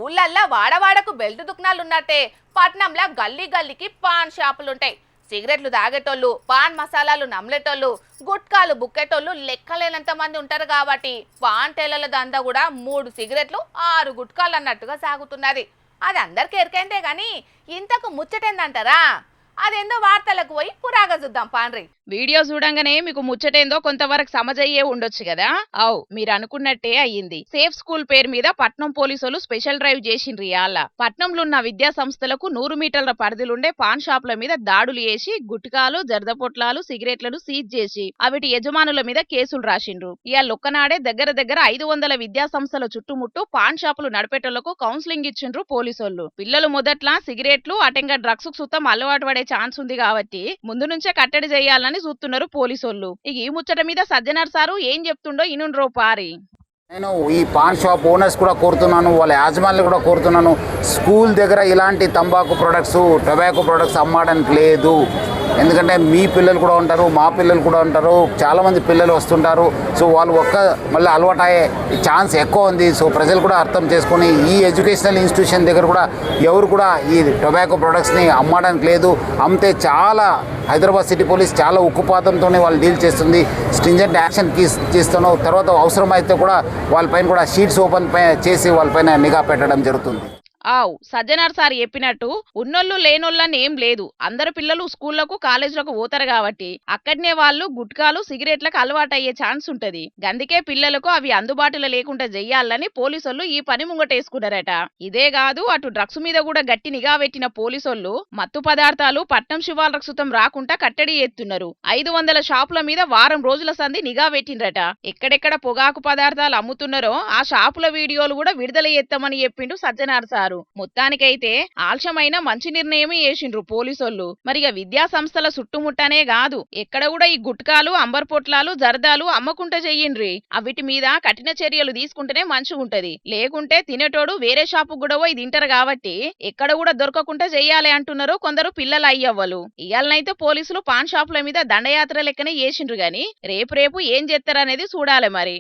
ఊళ్ళల్లా వాడవాడకు belt దుకాణాలు ఉన్నట్టే పట్నంలా గల్లీ గల్లీకి పాన్ షాపులుంటాయి. సిగరెట్లు తాగేటోళ్ళు, పాన్ మసాలాలు నమ్లేటోళ్ళు, గుట్కాలు బుక్కేటోళ్ళు లెక్కలేనంత మంది ఉంటారు. కాబట్టి పాన్ టేలల దందా కూడా 3 సిగరెట్లు 6 గుట్కాలు అన్నట్టుగా సాగుతున్నది. అది అందరికి ఎరికైందే గాని ఇంతకు ముచ్చటేందంటారా? అదేందో వార్తలకు పోయి పురాగా చూద్దాం పాన్రి. వీడియో చూడంగానే మీకు ముచ్చటేందో కొంతవరకు సమజయ్యే ఉండొచ్చు కదా. మీరు అనుకున్నట్టే అయ్యింది. సేఫ్ స్కూల్ పేరు మీద పట్నం పోలీసులు స్పెషల్ డ్రైవ్ చేసిండ్రు. ఇయాల పట్నంలో ఉన్న విద్యా సంస్థలకు 100 మీటర్ల పరిధిలుండే పాన్ షాపుల మీద దాడులు చేసి గుట్కాలు, జర్దపొట్లాలు, సిగరెట్లను సీజ్ చేసి అవిటి యజమానుల మీద కేసులు రాసిండ్రు. ఇవాళ ఒక్కనాడే దగ్గర దగ్గర 500 విద్యా సంస్థల చుట్టుముట్టు పాన్ షాపులు నడిపేటోళ్లకు కౌన్సిలింగ్ ఇచ్చిండ్రు పోలీసులు. పిల్లలు మొదట్లా సిగరెట్లు అటెంగా డ్రగ్స్ సుతం అలవాటు పడే ఛాన్స్ ఉంది కాబట్టి ముందు నుంచే కట్టడి చేయాలని చూస్తున్నారు పోలీసోళ్ళు. ఈ ముచ్చట మీద సజ్జనార్ సారు ఏం చెప్తుండో ఇనుండ్రో పారి. నేను ఈ పాన్ షాప్ ఓనర్స్ కూడా కోరుతున్నాను, వాళ్ళ యాజమాన్లు కూడా కోరుతున్నాను, స్కూల్ దగ్గర ఇలాంటి తంబాకు ప్రొడక్ట్స్, టొబాకో ప్రొడక్ట్స్ అమ్మడానికి లేదు. ఎందుకంటే మీ పిల్లలు కూడా ఉంటారు, మా పిల్లలు కూడా ఉంటారు, చాలామంది పిల్లలు వస్తుంటారు. సో వాళ్ళు మళ్ళీ అలవాటు అయ్యే ఛాన్స్ ఎక్కువ ఉంది. సో ప్రజలు కూడా అర్థం చేసుకొని ఈ ఎడ్యుకేషనల్ ఇన్స్టిట్యూషన్ దగ్గర కూడా ఎవరు కూడా ఈ టొబాకో ప్రొడక్ట్స్ని అమ్మడానికి లేదు. అమ్మితే చాలా హైదరాబాద్ సిటీ పోలీస్ చాలా ఉక్కుపాతంతోనే వాళ్ళు డీల్ చేస్తుంది. స్ట్రింజెంట్ యాక్షన్ చేస్తాను. తర్వాత అవసరమైతే కూడా వాళ్ళపైన కూడా షీట్స్ ఓపెన్ చేసి వాళ్ళపైన నిఘా పెట్టడం జరుగుతుంది. సజ్జనార్ సార్ చెప్పినట్టు ఉన్నోళ్ళు లేనోళ్ళని ఏం లేదు. అందరు పిల్లలు స్కూళ్లకు కాలేజీలకు పోతారు కాబట్టి అక్కడనే వాళ్ళు గుట్కాలు సిగరెట్లకు అలవాటు అయ్యే ఛాన్స్ ఉంటది. గందుకే పిల్లలకు అవి అందుబాటులో లేకుండా చెయ్యాలని పోలీసులు ఈ పని ముంగటేసుకున్నారట. ఇదే కాదు, అటు డ్రగ్స్ మీద కూడా గట్టి నిఘా పెట్టిన పోలీసులు మత్తు పదార్థాలు పట్నం శివాలకు సుతం రాకుండా కట్టడి చేస్తున్నారు. 500 షాపుల మీద వారం రోజుల సంది నిఘా పెట్టిండ్రట. ఎక్కడెక్కడ పొగాకు పదార్థాలు అమ్ముతున్నారో ఆ షాపుల వీడియోలు కూడా విడుదల చేస్తామని చెప్పిండు సజ్జనార్ సారు. మొత్తానికైతే ఆలస్యమైన మంచి నిర్ణయం చేసిండ్రు పోలీసోళ్ళు. మరిగా విద్యా సంస్థల చుట్టుముట్టనే కాదు, ఎక్కడ కూడా ఈ గుట్కాలు, అంబర్ పొట్లాలు, జర్దాలు అమ్మకుంట చెయ్యిండ్రి. అవిటి మీద కఠిన చర్యలు తీసుకుంటేనే మంచిగుంటది. లేకుంటే తినేటోడు వేరే షాపు కూడా పోయి తింటారు కాబట్టి ఎక్కడ కూడా దొరకకుండా చెయ్యాలి అంటున్నారు కొందరు పిల్లల అయ్యవ్వలు. ఇయాలనైతే పోలీసులు పాన్ షాపుల మీద దండయాత్ర లెక్కనే చేసిండ్రు గాని రేపు ఏం చేస్తారనేది చూడాలి మరి.